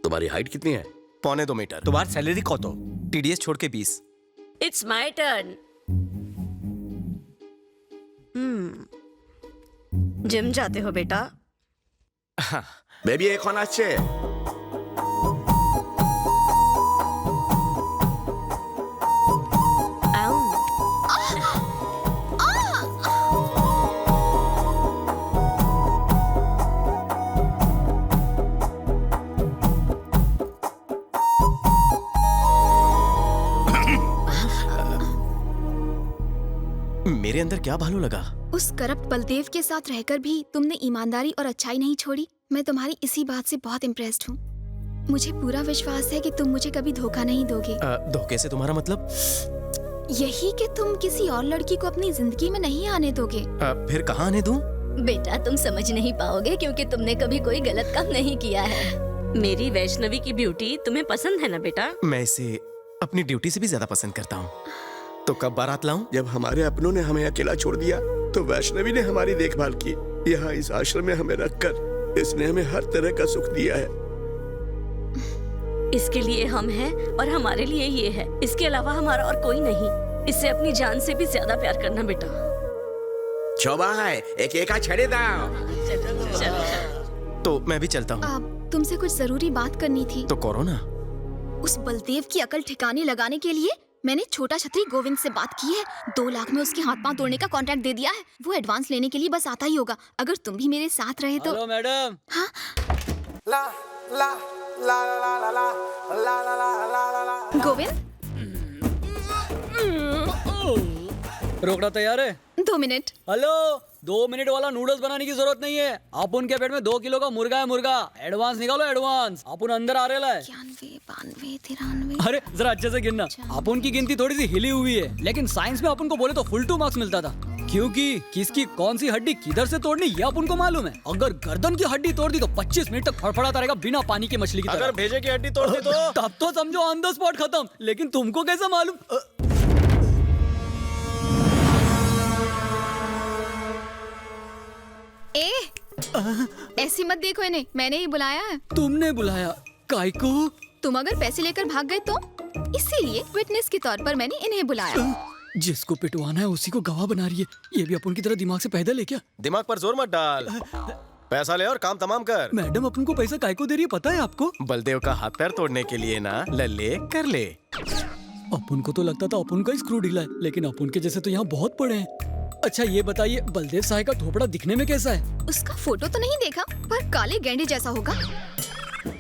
तुम्हारी हाइट कितनी है? 1.25 मीटर। तुम्हारी सैलरी कत? टीडीएस छोड़ के 20। It's my turn. जिम जाते हो बेटा? বেবি এখন আসছে। मेरे अंदर क्या भालू लगा? उस करप्ट बलदेव के साथ रहकर भी तुमने ईमानदारी और अच्छाई नहीं छोड़ी। मैं तुम्हारी इसी बात से बहुत इम्प्रेस्ड हूँ। मुझे पूरा विश्वास है कि तुम मुझे कभी धोखा नहीं दोगे। धोखे से तुम्हारा मतलब? यही कि तुम किसी और लड़की को अपनी जिंदगी में नहीं आने दोगे। फिर कहाँ आने दूं? बेटा तुम समझ नहीं पाओगे क्योंकि तुमने कभी कोई गलत काम नहीं किया है। मेरी वैष्णवी की ब्यूटी तुम्हें पसंद है ना बेटा? मैं इसे अपनी ड्यूटी से भी ज्यादा पसंद करता हूँ। तो कब बारात लाऊं? जब हमारे अपनों ने हमें अकेला छोड़ दिया तो वैष्णवी ने हमारी देखभाल की। यहाँ इस आश्रम में हमें रखकर इसने हमें हर तरह का सुख दिया है। इसके लिए हम हैं और हमारे लिए ये है। इसके अलावा हमारा और कोई नहीं। इससे अपनी जान से भी ज्यादा प्यार करना बेटा। সবাই एक एका छड़े दाओ। तो मैं भी चलता हूँ। तुमसे कुछ जरूरी बात करनी थी। तो करो ना। उस बलदेव की अकल ठिकाने लगाने के लिए मैंने छोटा छतरी गोविंद से बात की है। 2 लाख में उसके हाथ पांव तोड़ने का कॉन्ट्रैक्ट दे दिया है। वो एडवांस लेने के लिए बस आता ही होगा। अगर तुम भी मेरे साथ रहे तो। Hello madam. हाँ? ला ला ला ला ला ला ला ला ला ला ला। गोविंद रोकना तैयार है? 2 मिनट। हेलो, 2 मिनट वाला नूडल्स बनाने की जरूरत नहीं है। अपन के पेट में 2 किलो का मुर्गा है मुर्गा। एडवांस निकालो एडवांस। अपन अंदर आ रहे है। 91, 92, 93। अरे जरा अच्छे से गिनना। अपन की गिनती थोड़ी सी हिली हुई है, लेकिन साइंस में अपन को बोले तो फुल 2 मार्क्स मिलता था, क्योंकि किसकी कौन सी हड्डी किधर से तोड़नी ये अपन को मालूम है। अगर गर्दन की हड्डी तोड़ दी तो 25 मिनट तक फड़फड़ाता रहेगा बिना पानी की मछली की तरह। अगर भेजे की हड्डी तोड़ दी तो तब तो समझो ऑन द स्पॉट खत्म। लेकिन तुमको कैसे मालूम? ऐसी मत देखो इन्हें, मैंने ही बुलाया है। तुमने बुलाया? काय को? तुम अगर पैसे लेकर भाग गए तो इसीलिए विटनेस के तौर पर मैंने इन्हें बुलाया। जिसको पिटवाना है उसी को गवाह बना रही है। ये भी अपन की तरह दिमाग से पैदल है क्या? दिमाग पर जोर मत डाल। पैसा ले और काम तमाम कर। मैडम अपन को पैसा काय को दे रही है पता है आपको? बलदेव का हाथ पैर तोड़ने के लिए ना। लल्ले कर ले। अपन को तो लगता था अपन का ही स्क्रू ढीला है, लेकिन अपन के जैसे तो यहाँ बहुत पड़े हैं। अच्छा ये बताइए, बलदेव साहब का थोपड़ा दिखने में कैसा है? उसका फोटो तो नहीं देखा, पर काले गेंडे जैसा होगा।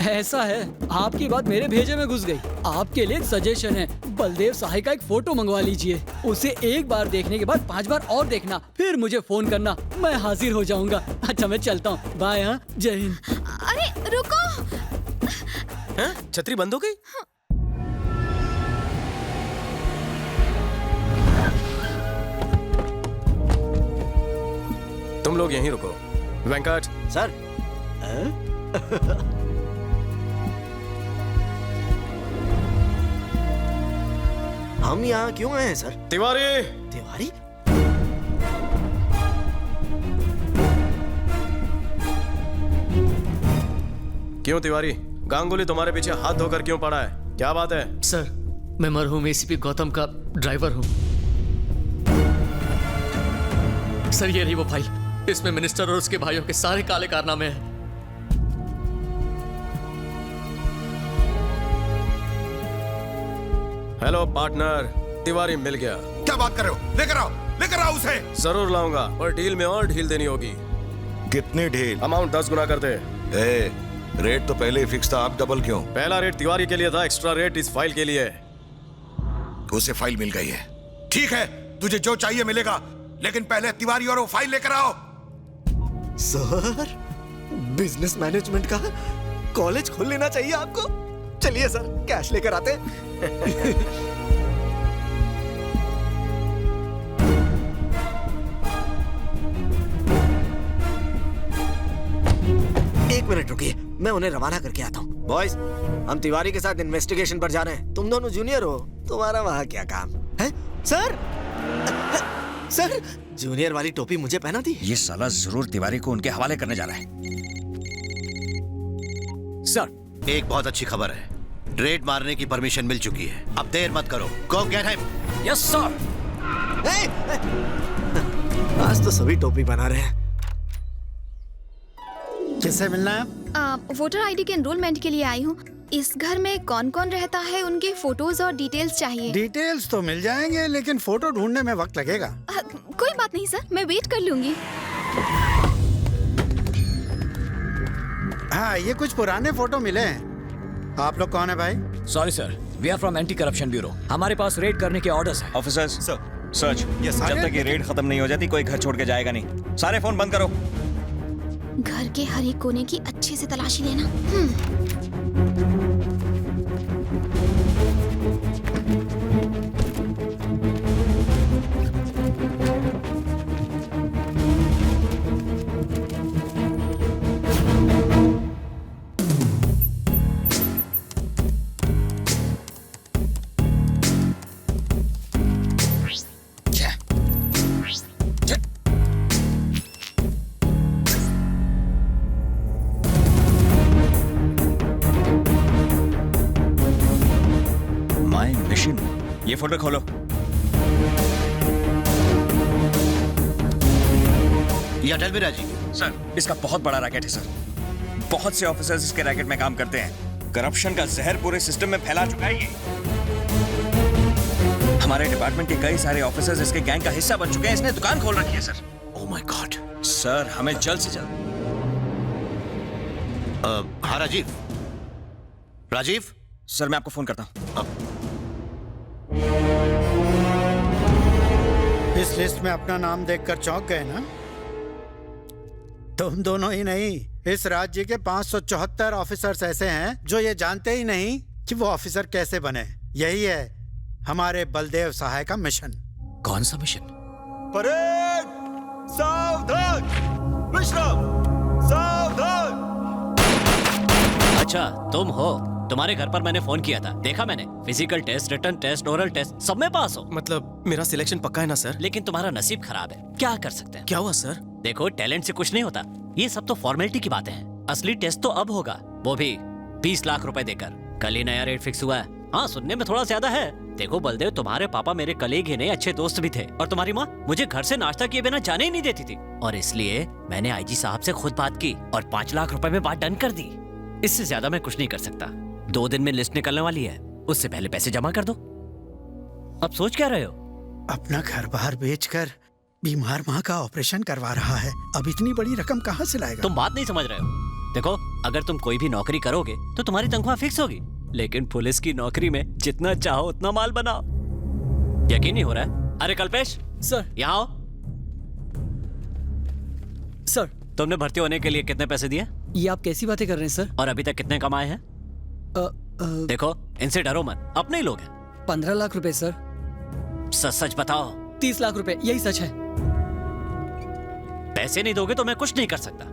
ऐसा है, आपकी बात मेरे भेजे में घुस गई। आपके लिए एक सजेशन है, बलदेव साहब का एक फोटो मंगवा लीजिए। उसे एक बार देखने के बाद 5 बार और देखना, फिर मुझे फोन करना, मैं हाजिर हो जाऊंगा। अच्छा मैं चलता हूँ, बाय। हाँ, जय हिंद। अरे रुको। छतरी बंद हो गई? तुम लोग यहीं रुको। वेंकट सर। हम यहाँ क्यों आए हैं सर? तिवारी। तिवारी? क्यों तिवारी, गांगुली तुम्हारे पीछे हाथ धोकर क्यों पड़ा है? क्या बात है? सर, मैं मरहूम एसीपी गौतम का ड्राइवर हूँ। सर ये रही वो फाइल, इसमें मिनिस्टर और उसके भाइयों के सारे काले कारनामे हैं। हेलो पार्टनर, तिवारी मिल गया। क्या बात कर रहे हो? लेकर आओ उसे। जरूर लाऊंगा, और डील में और ढील देनी होगी। कितनी ढील? अमाउंट 10 गुना कर दे। रेट तो पहले ही फिक्स था, आप डबल क्यों? पहला रेट तिवारी के लिए था, एक्स्ट्रा रेट इस फाइल के लिए। उसे फाइल मिल गई है। ठीक है, तुझे जो चाहिए मिलेगा, लेकिन पहले तिवारी और वो फाइल लेकर आओ। सर, बिजनेस मैनेजमेंट का कॉलेज खोल लेना चाहिए आपको। चलिए सर, कैश लेकर आते हैं। एक मिनट रुकिए, मैं उन्हें रवाना करके आता हूँ। बॉयज, हम तिवारी के साथ इन्वेस्टिगेशन पर जा रहे हैं। तुम दोनों जूनियर हो, तुम्हारा वहाँ क्या काम है? सर, सर, जूनियर वाली टोपी मुझे पहना दी। ये साला जरूर तिवारी को उनके हवाले करने जा रहा है। सर। एक बहुत अच्छी खबर है, रेड मारने की परमिशन मिल चुकी है। अब देर मत करो, गो गेट हिम। Yes sir. आज तो सभी टोपी बना रहे हैं। किससे मिलना है? वोटर आईडी के एनरोलमेंट के लिए आई हूँ। इस घर में कौन कौन रहता है, उनके फोटोज और डिटेल्स चाहिए। डिटेल्स तो मिल जाएंगे, लेकिन फोटो ढूंढने में वक्त लगेगा। कोई बात नहीं सर, मैं वेट कर लूंगी। हाँ, ये कुछ पुराने फोटो मिले हैं। आप लोग कौन है भाई? Sorry sir, we are from anti corruption bureau. हमारे पास रेड करने के ऑर्डर्स हैं। Officers search. जब तक ये रेड खत्म नहीं हो जाती कोई घर छोड़ के जाएगा नहीं। सारे फोन बंद करो। घर के हर एक कोने की अच्छे से तलाशी लेना। My mission. ये फोल्डर खोलो। या टेल मी राजीव। सर, इसका बहुत बड़ा रैकेट है सर। बहुत से ऑफिसर्स इसके रैकेट में काम करते हैं। करप्शन का जहर पूरे सिस्टम में फैला चुका है ये। हमारे डिपार्टमेंट के कई सारे ऑफिसर्स इसके गैंग का हिस्सा बन चुके हैं। इसने दुकान खोल रखी है sir. Oh my God. Sir, हमें जल्द से जल्द। हाँ राजीव। राजीव सर, मैं आपको फोन करता हूँ। इस लिस्ट में अपना नाम देखकर चौंक गए ना? तुम दोनों ही नहीं, इस राज्य के 574 ऑफिसर्स ऐसे हैं जो ये जानते ही नहीं कि वो ऑफिसर कैसे बने। यही है हमारे बलदेव सहाय का मिशन। कौन सा मिशन? परेड सावधान, विश्राम सावधान। अच्छा, तुम हो। तुम्हारे घर पर मैंने फोन किया था, देखा मैंने। Physical test, written test, oral test, सब में पास हो। मतलब मेरा सिलेक्शन पक्का है ना सर? लेकिन तुम्हारा नसीब खराब है। क्या कर सकते हैं? क्या हुआ सर? देखो, टैलेंट से कुछ नहीं होता। ये सब तो फॉर्मेलिटी की बातें हैं। असली टेस्ट तो अब होगा, वो भी 20 लाख रुपए देकर। कल ही नया रेट फिक्स हुआ है। हाँ, सुनने में थोड़ा ज्यादा है। देखो बलदेव, तुम्हारे पापा मेरे कलीग ही नहीं, अच्छे दोस्त भी थे। और तुम्हारी माँ मुझे घर से नाश्ता किए बिना जाने ही नहीं देती थी। और इसलिए मैंने आईजी साहब से खुद बात की और 5 लाख रुपए में बात डन कर दी। इससे ज्यादा मैं कुछ नहीं कर सकता। 2 दिन में लिस्ट निकलने वाली है, उससे पहले पैसे जमा कर दो। अब सोच क्या रहे हो? अपना घर बार बेचकर बीमार माँ का ऑपरेशन करवा रहा है। अब इतनी बड़ी रकम कहाँ से लाएगा? तुम बात नहीं समझ रहे हो। देखो, अगर तुम कोई भी नौकरी करोगे तो तुम्हारी तनख्वाह फिक्स होगी, लेकिन पुलिस की नौकरी में जितना चाहो उतना माल बनाओ। यकीन नहीं हो रहा है? अरे कल्पेश सर, यहाँ आओ। सर, तुमने भर्ती होने के लिए कितने पैसे दिए? ये आप कैसी बातें कर रहे हैं सर? और अभी तक कितने कमाए हैं? देखो, इनसे डरो मत, अपने ही लोग हैं। 15 लाख रुपए सर। सच सच बताओ। 30 लाख रुपए, यही सच है। पैसे नहीं दोगे तो मैं कुछ नहीं कर सकता।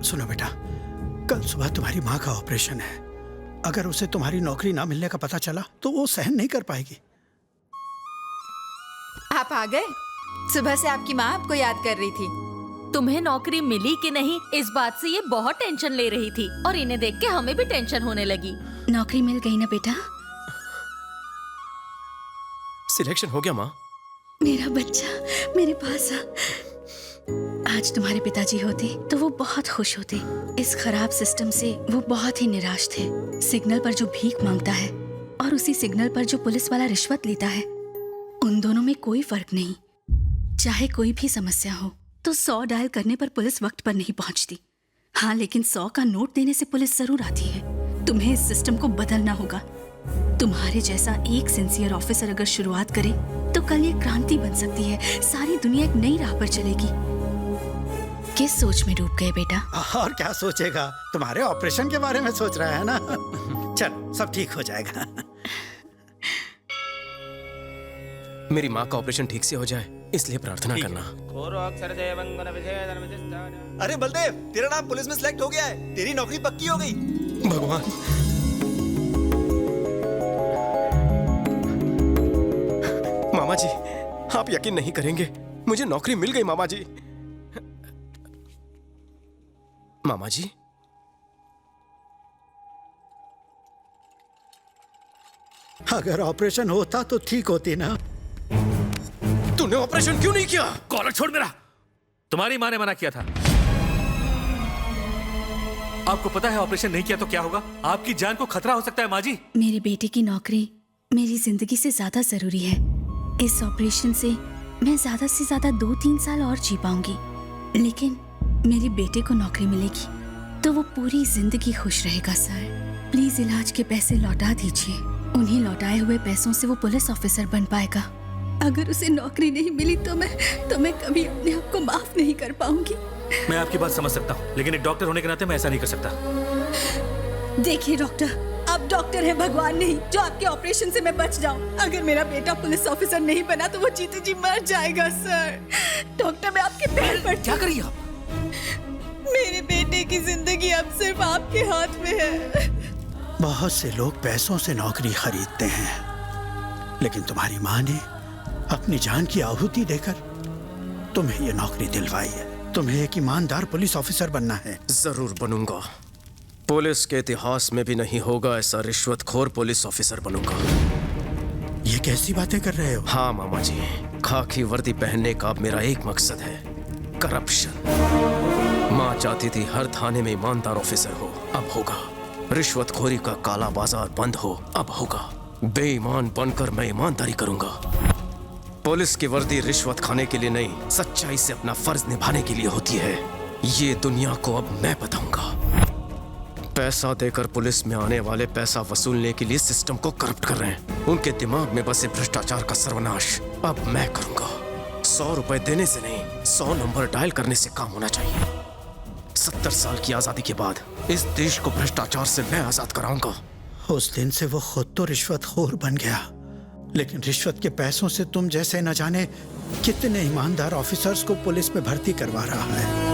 सुनो बेटा, कल सुबह तुम्हारी माँ का ऑपरेशन है। अगर उसे तुम्हारी नौकरी ना मिलने का पता चला तो वो सहन नहीं कर पाएगी। आप आ गए? सुबह से आपकी माँ आपको याद कर रही थी। तुम्हें नौकरी मिली कि नहीं, इस बात से ये बहुत टेंशन ले रही थी और इन्हें देख के हमें भी टेंशन होने लगी। नौकरी मिल गई ना बेटा? सिलेक्शन हो गया माँ? मेरा बच्चा मेरे पास आ। आज तुम्हारे पिताजी होते तो वो बहुत खुश होते। इस खराब सिस्टम से वो बहुत ही निराश थे। सिग्नल पर जो भीख मांगता है और उसी सिग्नल पर जो पुलिस वाला रिश्वत लेता है, उन दोनों में कोई फर्क नहीं। चाहे कोई भी समस्या हो तो 100 डायल करने पर पुलिस वक्त पर नहीं पहुंचती। हाँ, लेकिन 100 का नोट देने से पुलिस जरूर आती है। तुम्हें इस सिस्टम को बदलना होगा। तुम्हारे जैसा एक सिंसियर ऑफिसर अगर शुरुआत करे तो कल ये क्रांति बन सकती है। सारी दुनिया एक नई राह पर चलेगी। किस सोच में डूब गए बेटा? और क्या सोचेगा, तुम्हारे ऑपरेशन के बारे में सोच रहा है ना। चल, सब ठीक हो जाएगा। मेरी माँ का ऑपरेशन ठीक से हो जाए इसलिए प्रार्थना करना। अरे बलदेव, तेरा नाम पुलिस में सिलेक्ट हो गया है। तेरी नौकरी पक्की हो गई। भगवान, मामा जी, आप यकीन नहीं करेंगे, मुझे नौकरी मिल गई मामा जी। मामा जी, अगर ऑपरेशन होता तो ठीक होती ना। तूने ऑपरेशन क्यों नहीं किया? कॉलर छोड़ मेरा। तुम्हारी माँ ने मना किया था। आपको पता है ऑपरेशन नहीं किया तो क्या होगा? आपकी जान को खतरा हो सकता है माँ जी। मेरे बेटे की नौकरी मेरी जिंदगी से ज्यादा जरूरी है। इस ऑपरेशन से मैं ज्यादा से ज्यादा 2-3 साल और जी पाऊंगी, लेकिन मेरे बेटे को नौकरी मिलेगी तो वो पूरी जिंदगी खुश रहेगा। सर प्लीज इलाज के पैसे लौटा दीजिए। उन्हीं लौटाए हुए पैसों से वो पुलिस ऑफिसर बन पाएगा। अगर उसे नौकरी नहीं मिली तो मैं कभी अपने आप को माफ नहीं कर पाऊंगी। मैं आपकी बात समझ सकता हूँ, लेकिन एक डॉक्टर होने के नाते मैं ऐसा नहीं कर सकता। देखिए डॉक्टर, आप डॉक्टर हैं, भगवान नहीं, जो आपके ऑपरेशन से मैं बच जाऊं। अगर मेरा बेटा पुलिस ऑफिसर नहीं बना तो वो जीते जी मर जाएगा। सर डॉक्टर, मैं आपके पैर पर क्या करिए आप? मेरे बेटे की जिंदगी अब सिर्फ आपके हाथ में है। बहुत से लोग पैसों से नौकरी खरीदते हैं, लेकिन तुम्हारी माँ ने अपनी जान की आहुति देकर तुम्हें ये नौकरी दिलवाई है। तुम्हें एक ईमानदार पुलिस ऑफिसर बनना है। जरूर बनूंगा। पुलिस के इतिहास में भी नहीं होगा ऐसा रिश्वतखोर पुलिस ऑफिसर बनूंगा। ये कैसी बातें कर रहे हो? हाँ मामा जी, खाकी वर्दी पहनने का अब मेरा एक मकसद है, करप्शन। माँ चाहती थी हर थाने में ईमानदार ऑफिसर हो, अब होगा। रिश्वतखोरी का काला बाजार बंद हो, अब होगा। बेईमान बनकर मैं ईमानदारी करूंगा। पुलिस की वर्दी रिश्वत खाने के लिए नहीं, सच्चाई से अपना फर्ज निभाने के लिए होती है। ये दुनिया को अब मैं बताऊंगा। पैसा देकर पुलिस में आने वाले पैसा वसूलने के लिए सिस्टम को करप्ट कर रहे हैं। उनके दिमाग में बसे भ्रष्टाचार का सर्वनाश अब मैं करूंगा। 100 रुपए देने से नहीं, 100 नंबर डायल करने से काम होना चाहिए। 70 साल की आजादी के बाद इस देश को भ्रष्टाचार से मैं आजाद कराऊंगा। उस दिन से वो खुद तो रिश्वतखोर बन गया, लेकिन रिश्वत के पैसों से तुम जैसे न जाने कितने ईमानदार ऑफिसर्स को पुलिस में भर्ती करवा रहा है।